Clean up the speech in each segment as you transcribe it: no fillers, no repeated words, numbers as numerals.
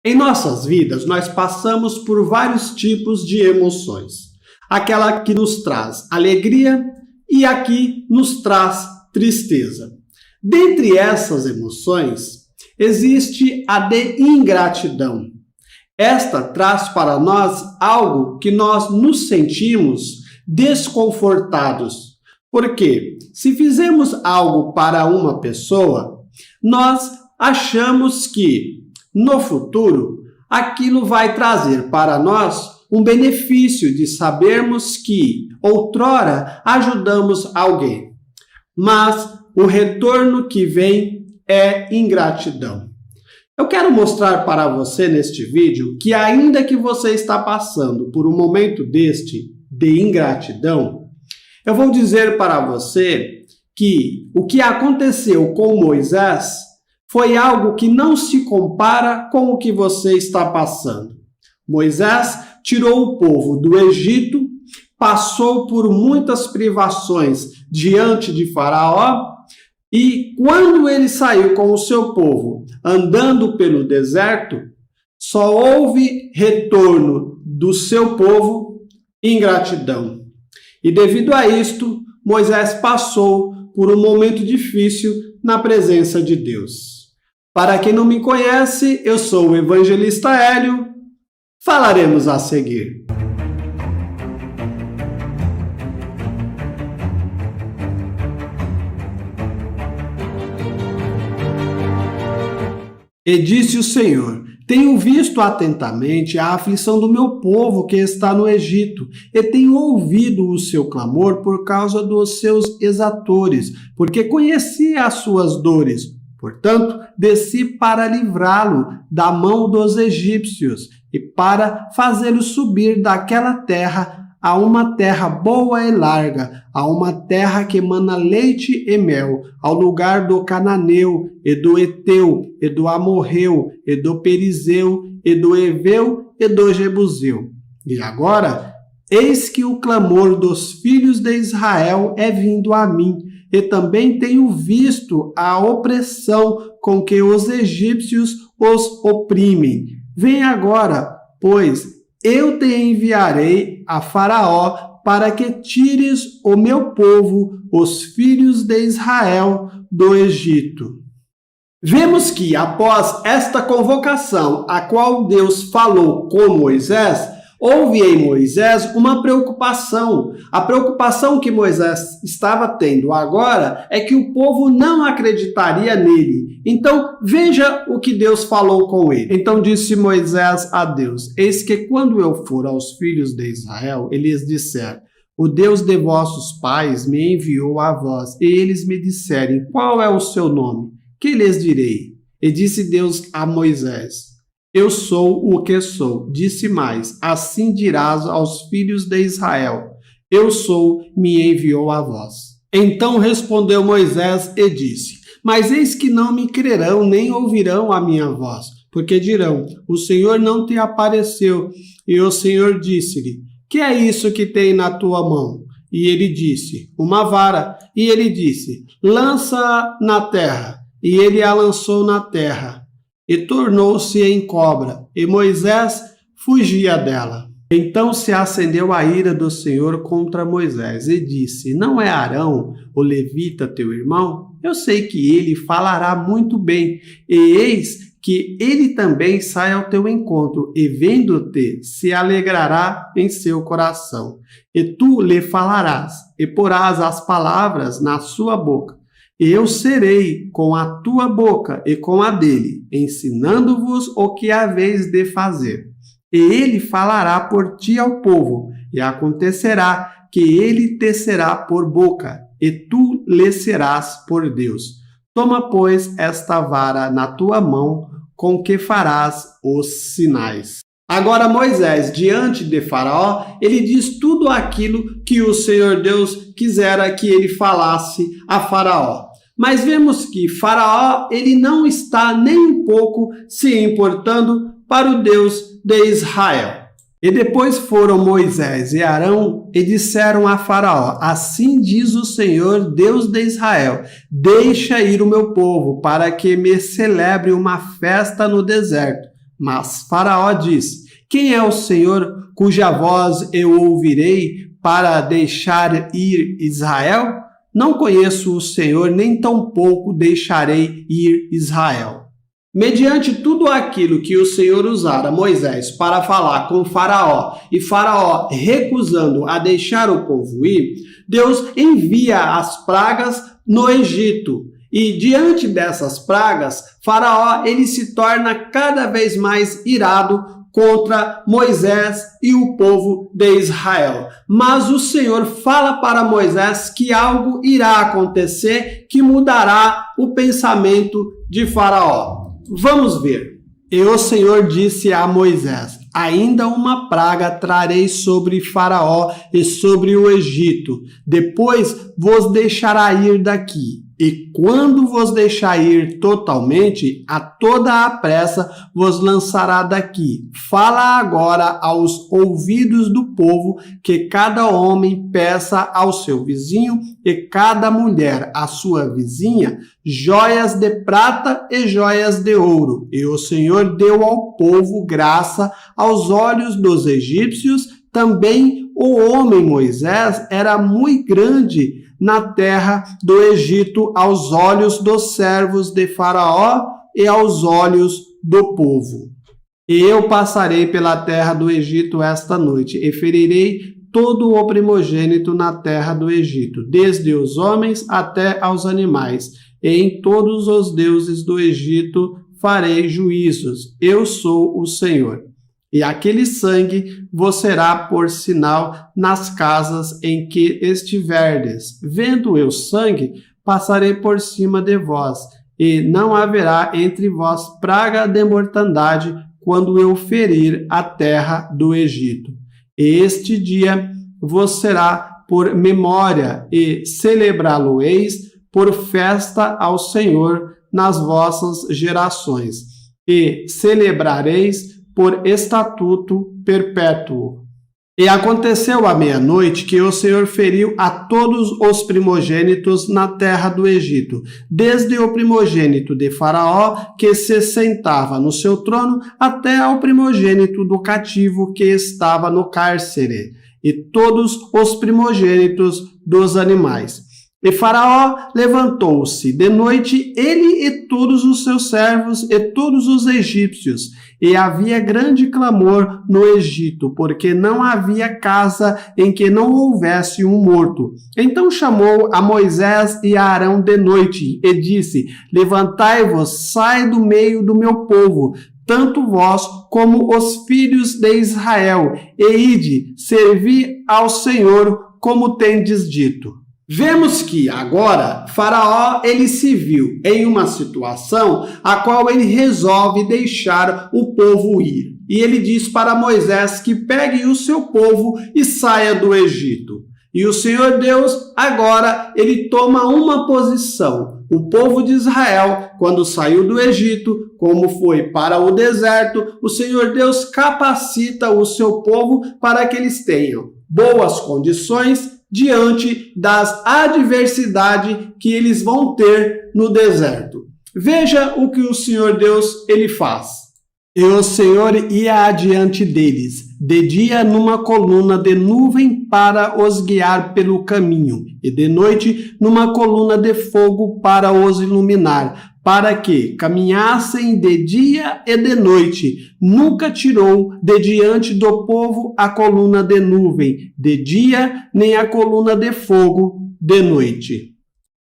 Em nossas vidas, nós passamos por vários tipos de emoções. Aquela que nos traz alegria e a que nos traz tristeza. Dentre essas emoções, existe a de ingratidão. Esta traz para nós algo que nós nos sentimos desconfortados. Porque se fizermos algo para uma pessoa, nós achamos que no futuro aquilo vai trazer para nós um benefício de sabermos que outrora ajudamos alguém. Mas o retorno que vem é ingratidão. Eu quero mostrar para você neste vídeo que ainda que você está passando por um momento deste de ingratidão, eu vou dizer para você que o que aconteceu com Moisés foi algo que não se compara com o que você está passando. Moisés tirou o povo do Egito, passou por muitas privações diante de Faraó, e quando ele saiu com o seu povo andando pelo deserto, só houve retorno do seu povo ingratidão. E devido a isto, Moisés passou por um momento difícil na presença de Deus. Para quem não me conhece, eu sou o evangelista Hélio. Falaremos a seguir. E disse o Senhor: tenho visto atentamente a aflição do meu povo que está no Egito, e tenho ouvido o seu clamor por causa dos seus exatores, porque conheci as suas dores. Portanto, desci para livrá-lo da mão dos egípcios e para fazê-lo subir daquela terra a uma terra boa e larga, a uma terra que emana leite e mel, ao lugar do cananeu, e do eteu, e do amorreu, e do perizeu, e do eveu, e do jebuseu. E agora, eis que o clamor dos filhos de Israel é vindo a mim, e também tenho visto a opressão com que os egípcios os oprimem. Vem agora, pois eu te enviarei a Faraó para que tires o meu povo, os filhos de Israel, do Egito. Vemos que após esta convocação, a qual Deus falou com Moisés, houve em Moisés uma preocupação. A preocupação que Moisés estava tendo agora é que o povo não acreditaria nele. Então, veja o que Deus falou com ele. Então disse Moisés a Deus: eis que quando eu for aos filhos de Israel, eles disseram: o Deus de vossos pais me enviou a vós. E eles me disserem: qual é o seu nome? Que lhes direi? E disse Deus a Moisés: eu sou o que sou. Disse mais: assim dirás aos filhos de Israel: eu sou, me enviou a vós. Então respondeu Moisés e disse: mas eis que não me crerão, nem ouvirão a minha voz, porque dirão: o Senhor não te apareceu. E o Senhor disse-lhe: que é isso que tem na tua mão? E ele disse: uma vara. E ele disse: lança na terra. E ele a lançou na terra, e tornou-se em cobra, e Moisés fugia dela. Então se acendeu a ira do Senhor contra Moisés, e disse: não é Arão, o levita, teu irmão? Eu sei que ele falará muito bem, e eis que ele também sai ao teu encontro, e vendo-te, se alegrará em seu coração. E tu lhe falarás, e porás as palavras na sua boca. Eu serei com a tua boca e com a dele, ensinando-vos o que haveis de fazer. E ele falará por ti ao povo, e acontecerá que ele te será por boca, e tu lhe serás por Deus. Toma, pois, esta vara na tua mão, com que farás os sinais. Agora Moisés, diante de Faraó, ele diz tudo aquilo que o Senhor Deus quisera que ele falasse a Faraó. Mas vemos que Faraó, ele não está nem um pouco se importando para o Deus de Israel. E depois foram Moisés e Arão e disseram a Faraó: assim diz o Senhor, Deus de Israel: deixa ir o meu povo, para que me celebre uma festa no deserto. Mas Faraó disse: quem é o Senhor cuja voz eu ouvirei para deixar ir Israel? Não conheço o Senhor, nem tampouco deixarei ir Israel. Mediante tudo aquilo que o Senhor usara Moisés para falar com Faraó, e Faraó recusando a deixar o povo ir, Deus envia as pragas no Egito. E diante dessas pragas, Faraó ele se torna cada vez mais irado contra Moisés e o povo de Israel. Mas o Senhor fala para Moisés que algo irá acontecer que mudará o pensamento de Faraó. Vamos ver. E o Senhor disse a Moisés: ainda uma praga trarei sobre Faraó e sobre o Egito. Depois vos deixará ir daqui. E quando vos deixar ir totalmente, a toda a pressa vos lançará daqui. Fala agora aos ouvidos do povo que cada homem peça ao seu vizinho e cada mulher à sua vizinha joias de prata e joias de ouro. E o Senhor deu ao povo graça aos olhos dos egípcios. Também o homem Moisés era muito grande na terra do Egito aos olhos dos servos de Faraó e aos olhos do povo. E eu passarei pela terra do Egito esta noite e ferirei todo o primogênito na terra do Egito, desde os homens até aos animais, e em todos os deuses do Egito farei juízos. Eu sou o Senhor. E aquele sangue vos será por sinal nas casas em que estiverdes. Vendo eu sangue, passarei por cima de vós, e não haverá entre vós praga de mortandade quando eu ferir a terra do Egito. E este dia vos será por memória, e celebrá-lo-eis por festa ao Senhor nas vossas gerações, e celebrareis por estatuto perpétuo. E aconteceu à meia-noite que o Senhor feriu a todos os primogênitos na terra do Egito, desde o primogênito de Faraó, que se sentava no seu trono, até ao primogênito do cativo que estava no cárcere, e todos os primogênitos dos animais. E Faraó levantou-se de noite, ele e todos os seus servos e todos os egípcios, e havia grande clamor no Egito, porque não havia casa em que não houvesse um morto. Então chamou a Moisés e a Arão de noite, e disse: levantai-vos, sai do meio do meu povo, tanto vós como os filhos de Israel, e ide, servi ao Senhor, como tendes dito. Vemos que agora Faraó ele se viu em uma situação a qual ele resolve deixar o povo ir. E ele diz para Moisés que pegue o seu povo e saia do Egito. E o Senhor Deus agora ele toma uma posição. O povo de Israel, quando saiu do Egito, como foi para o deserto, o Senhor Deus capacita o seu povo para que eles tenham boas condições diante das adversidades que eles vão ter no deserto. Veja o que o Senhor Deus ele faz. E o Senhor ia adiante deles, de dia numa coluna de nuvem para os guiar pelo caminho, e de noite numa coluna de fogo para os iluminar, para que caminhassem de dia e de noite. Nunca tirou de diante do povo a coluna de nuvem de dia, nem a coluna de fogo de noite.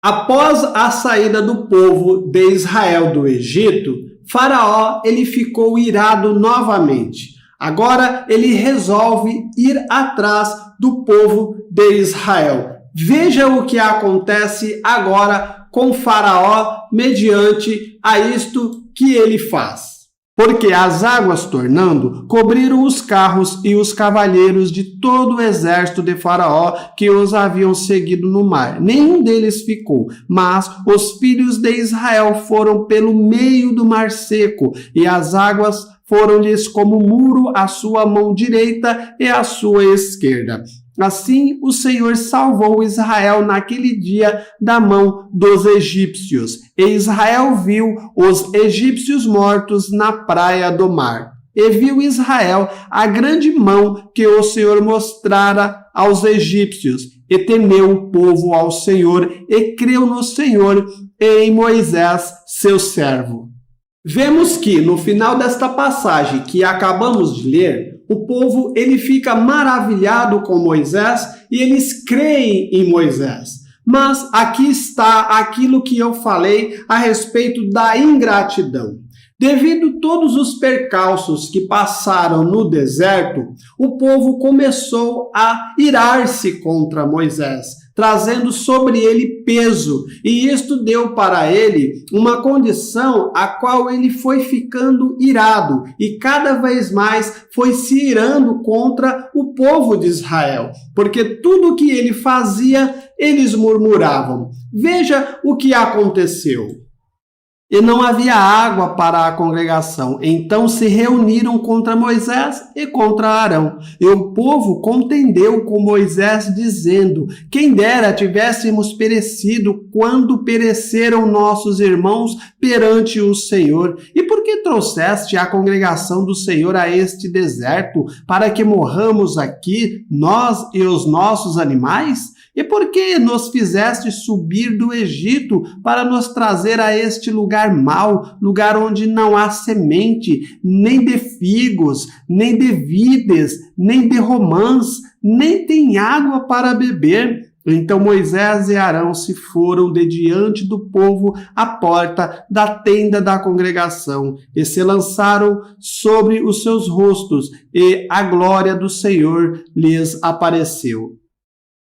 Após a saída do povo de Israel do Egito, Faraó ele ficou irado novamente. Agora ele resolve ir atrás do povo de Israel. Veja o que acontece agora com Faraó mediante a isto que ele faz. Porque as águas tornando, cobriram os carros e os cavaleiros de todo o exército de Faraó que os haviam seguido no mar. Nenhum deles ficou, mas os filhos de Israel foram pelo meio do mar seco, e as águas foram-lhes como muro à sua mão direita e à sua esquerda. Assim, o Senhor salvou Israel naquele dia da mão dos egípcios. E Israel viu os egípcios mortos na praia do mar. E viu Israel a grande mão que o Senhor mostrara aos egípcios. E temeu o povo ao Senhor, e creu no Senhor e em Moisés, seu servo. Vemos que, no final desta passagem que acabamos de ler, o povo ele fica maravilhado com Moisés e eles creem em Moisés. Mas aqui está aquilo que eu falei a respeito da ingratidão. Devido a todos os percalços que passaram no deserto, o povo começou a irar-se contra Moisés, trazendo sobre ele peso, e isto deu para ele uma condição a qual ele foi ficando irado, e cada vez mais foi se irando contra o povo de Israel, porque tudo que ele fazia, eles murmuravam. Veja o que aconteceu. E não havia água para a congregação. Então se reuniram contra Moisés e contra Arão. E o povo contendeu com Moisés, dizendo: quem dera tivéssemos perecido quando pereceram nossos irmãos perante o Senhor. E por que trouxeste a congregação do Senhor a este deserto, para que morramos aqui, nós e os nossos animais? E por que nos fizeste subir do Egito para nos trazer a este lugar mau, lugar onde não há semente, nem de figos, nem de vides, nem de romãs, nem tem água para beber? Então Moisés e Arão se foram de diante do povo à porta da tenda da congregação e se lançaram sobre os seus rostos, e a glória do Senhor lhes apareceu.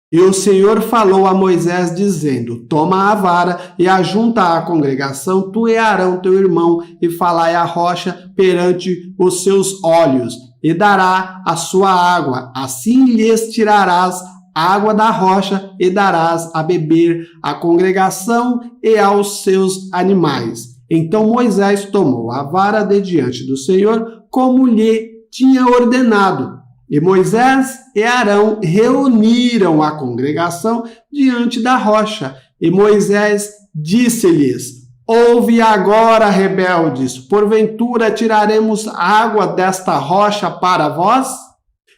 E o Senhor falou a Moisés, dizendo: toma a vara e ajunta a congregação, tu e Arão teu irmão, e falai a rocha perante os seus olhos, e dará a sua água. Assim lhes tirarás água da rocha, e darás a beber à congregação e aos seus animais. Então Moisés tomou a vara de diante do Senhor, como lhe tinha ordenado. E Moisés e Arão reuniram a congregação diante da rocha. E Moisés disse-lhes: ouve agora, rebeldes, porventura tiraremos água desta rocha para vós?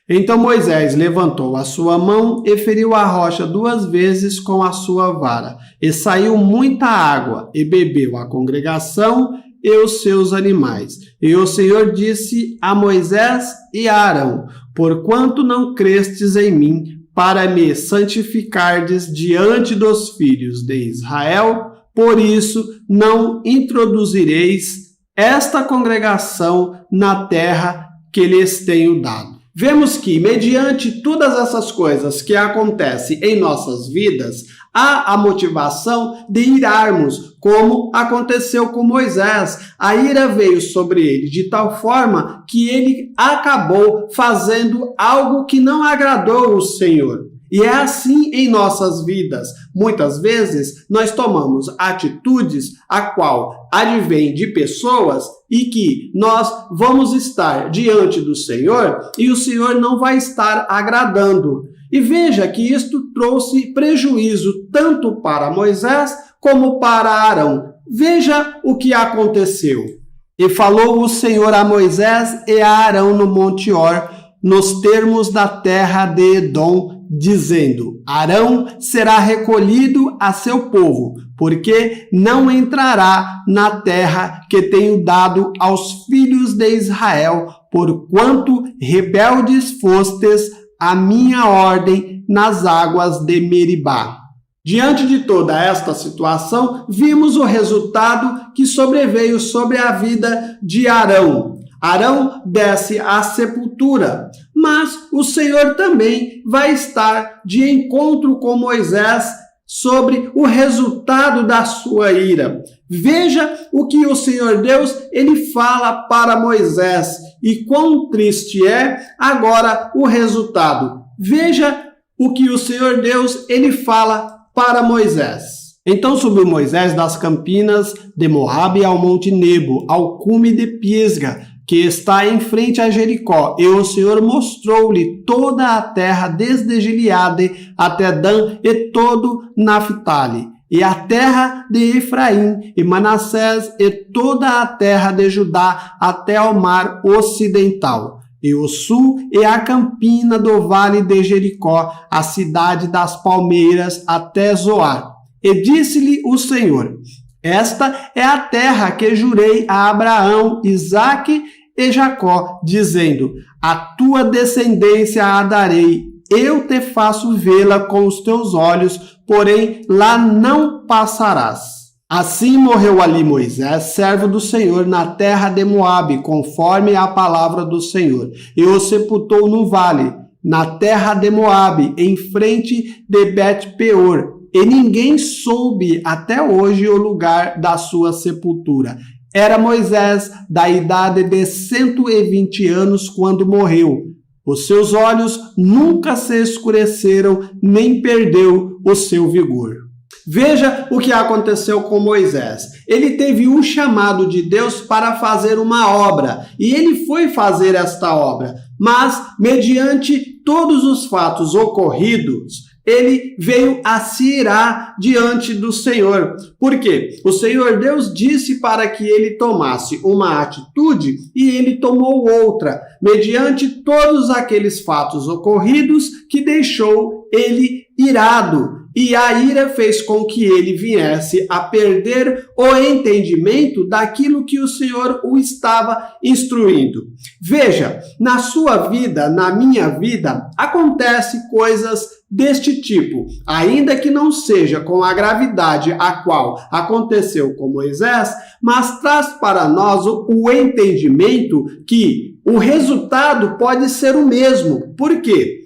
Então Moisés levantou a sua mão e feriu a rocha 2 vezes com a sua vara. E saiu muita água, e bebeu a congregação e os seus animais. E o Senhor disse a Moisés e a Arão: porquanto não crestes em mim, para me santificardes diante dos filhos de Israel, por isso não introduzireis esta congregação na terra que lhes tenho dado. Vemos que, mediante todas essas coisas que acontecem em nossas vidas, há a motivação de irarmos, como aconteceu com Moisés. A ira veio sobre ele de tal forma que ele acabou fazendo algo que não agradou o Senhor. E é assim em nossas vidas. Muitas vezes nós tomamos atitudes a qual advém de pessoas e que nós vamos estar diante do Senhor e o Senhor não vai estar agradando. E veja que isto trouxe prejuízo tanto para Moisés como para Arão. Veja o que aconteceu. E falou o Senhor a Moisés e a Arão no Monte Hor, nos termos da terra de Edom, dizendo: Arão será recolhido a seu povo, porque não entrará na terra que tenho dado aos filhos de Israel, porquanto rebeldes fostes a minha ordem nas águas de Meribá. Diante de toda esta situação, vimos o resultado que sobreveio sobre a vida de Arão. Arão desce à sepultura, mas o Senhor também vai estar de encontro com Moisés sobre o resultado da sua ira. Veja o que o Senhor Deus ele fala para Moisés e quão triste é agora o resultado. Veja o que o Senhor Deus ele fala para Moisés. Então subiu Moisés das campinas de Moabe ao monte Nebo, ao cume de Pisga, que está em frente a Jericó, e o Senhor mostrou-lhe toda a terra, desde Gileade até Dan, e todo Naphtali, e a terra de Efraim, e Manassés, e toda a terra de Judá, até ao mar ocidental, e o sul, e a campina do vale de Jericó, a cidade das palmeiras, até Zoar. E disse-lhe o Senhor: esta é a terra que jurei a Abraão, Isaque e Jacó, dizendo: a tua descendência a darei, eu te faço vê-la com os teus olhos, porém lá não passarás. Assim morreu ali Moisés, servo do Senhor, na terra de Moabe, conforme a palavra do Senhor, e o sepultou no vale, na terra de Moabe, em frente de Bet-peor, e ninguém soube até hoje o lugar da sua sepultura. Era Moisés da idade de 120 anos quando morreu. Os seus olhos nunca se escureceram, nem perdeu o seu vigor. Veja o que aconteceu com Moisés. Ele teve um chamado de Deus para fazer uma obra, e ele foi fazer esta obra, mas, mediante todos os fatos ocorridos, ele veio a se irar diante do Senhor. Por quê? O Senhor Deus disse para que ele tomasse uma atitude e ele tomou outra, mediante todos aqueles fatos ocorridos que deixou ele irado. E a ira fez com que ele viesse a perder o entendimento daquilo que o Senhor o estava instruindo. Veja, na sua vida, na minha vida, acontece coisas deste tipo, ainda que não seja com a gravidade a qual aconteceu com Moisés, mas traz para nós o entendimento que o resultado pode ser o mesmo. Por quê?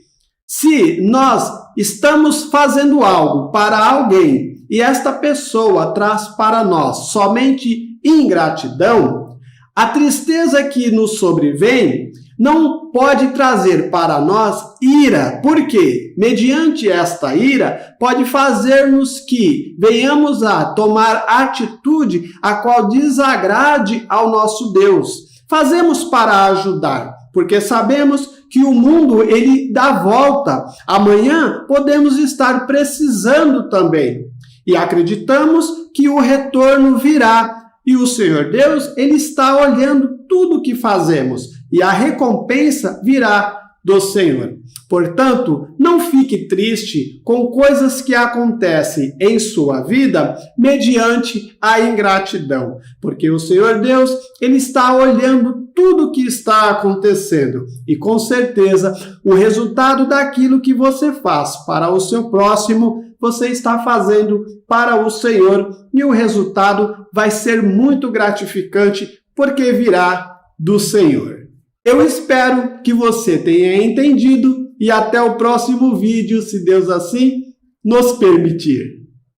Se nós estamos fazendo algo para alguém e esta pessoa traz para nós somente ingratidão, a tristeza que nos sobrevém não pode trazer para nós ira, porque, mediante esta ira, pode fazer-nos que venhamos a tomar atitude a qual desagrade ao nosso Deus. Fazemos para ajudar, porque sabemos que o mundo ele dá volta. Amanhã podemos estar precisando também. E acreditamos que o retorno virá. E o Senhor Deus, ele está olhando tudo o que fazemos. E a recompensa virá do Senhor. Portanto, não fique triste com coisas que acontecem em sua vida mediante a ingratidão, porque o Senhor Deus, ele está olhando tudo o que está acontecendo e com certeza o resultado daquilo que você faz para o seu próximo, você está fazendo para o Senhor e o resultado vai ser muito gratificante porque virá do Senhor. Eu espero que você tenha entendido e até o próximo vídeo, se Deus assim nos permitir.